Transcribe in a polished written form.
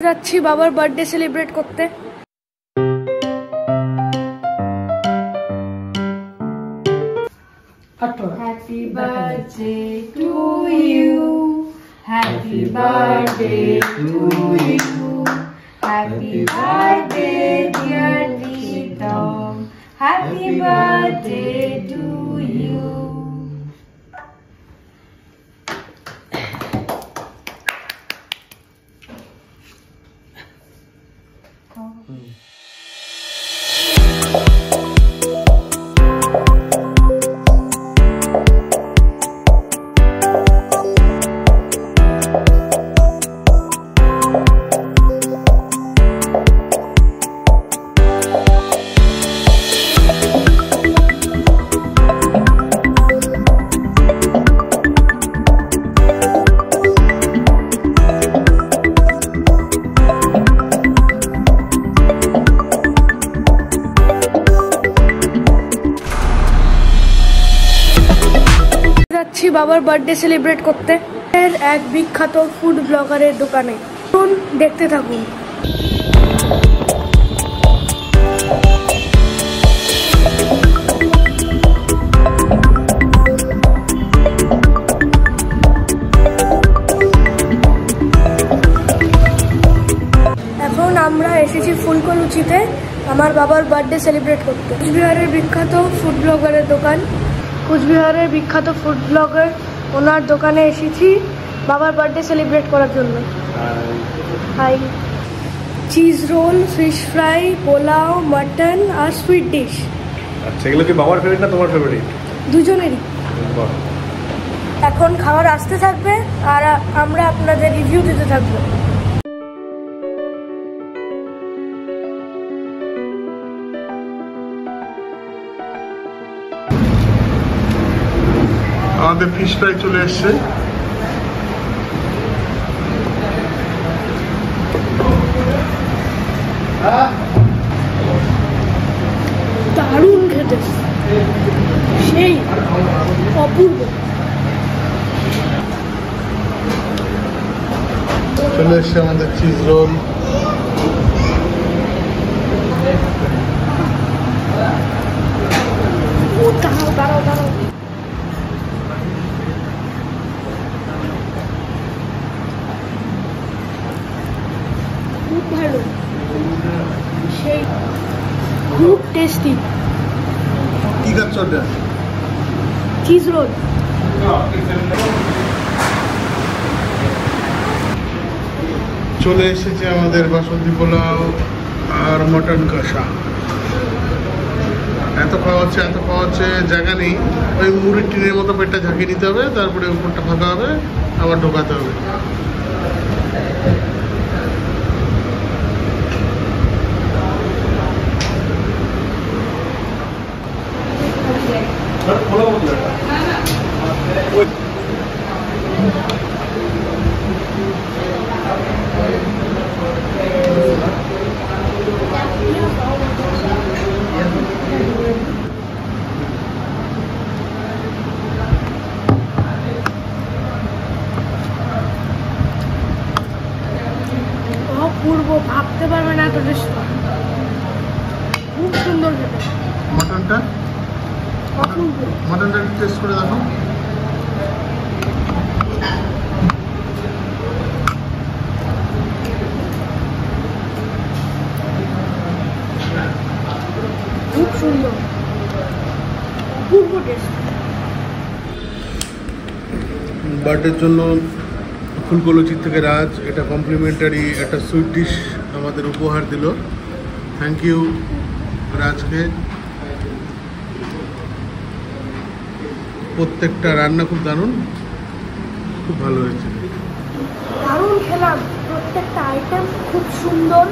যাচ্ছি বাবার birthday celebrate করতে। Happy birthday to you. Happy birthday to you. Happy birthday dear Tom. Happy birthday to you. যাচ্ছি বাবার birthday celebrate করতে এক বিখ্যাত ফুড ব্লগারের দোকানে। দেখতে থাকুন। এখন আমরা এসেছি ফুলকলুচিতে আমার বাবার বার্থডে সেলিব্রেট করতে। কুচবিহারের বিখ্যাত ফুড ব্লগারের দোকান, কুচবিহারের বিখ্যাত ফুড ব্লগার ওনার দোকানে এসেছি বাবার বার্থডে সেলিব্রেট করার জন্য। Hi. Cheese roll, fish fry, pulao, mutton আর সুইট ডিশ। আচ্ছা, এগুলো কি বাবার ফেভারিট না তোমার ফেভারিট? দুজনেরই। এখন খাবার আসতে থাকবে আর আমরা আপনাদের রিভিউ দিতে থাকবো। আমাদের ফিশ ফ্রাই চলে এসছে। দারুণ খেতে, সেই অপূর্ব। চলে এসছে আমাদের চিজ রোল। দাঁড়াও দাঁড়াও, খুব ভালো, সেই খুব টেস্টি। কি খাচ্ছ ওটা? Cheese role. চলে এসেছে আমাদের বাসন্তী পোলাও আর মটন কষা। এত খাওয়া হচ্ছে জায়গা নেই। ওই মুড়ির টিনের মতো পেটটা ঝাঁকিয়ে নিতে হবে, তারপরে উপরটা ফাঁকা হবে, আবার ঢোকাতে হবে। অপূর্ব, ভাবতে পারবে না এত টেস্টি, খুব সুন্দর খেতে। মটনটা টেস্ট করে দেখো। খুব সুন্দর, অপূর্ব টেস্ট। বার্থডের জন্য ফুলকলুচি থেকে রাজ এটা কমপ্লিমেন্টারি একটা সুইট ডিশ আমাদের উপহার দিল। থ্যাংক ইউ রাজকে। প্রত্যেকটা রান্না খুব দারুণ, খুব ভালো হয়েছে। দারুণ খেলাম, প্রত্যেকটা আইটেম খুব সুন্দর।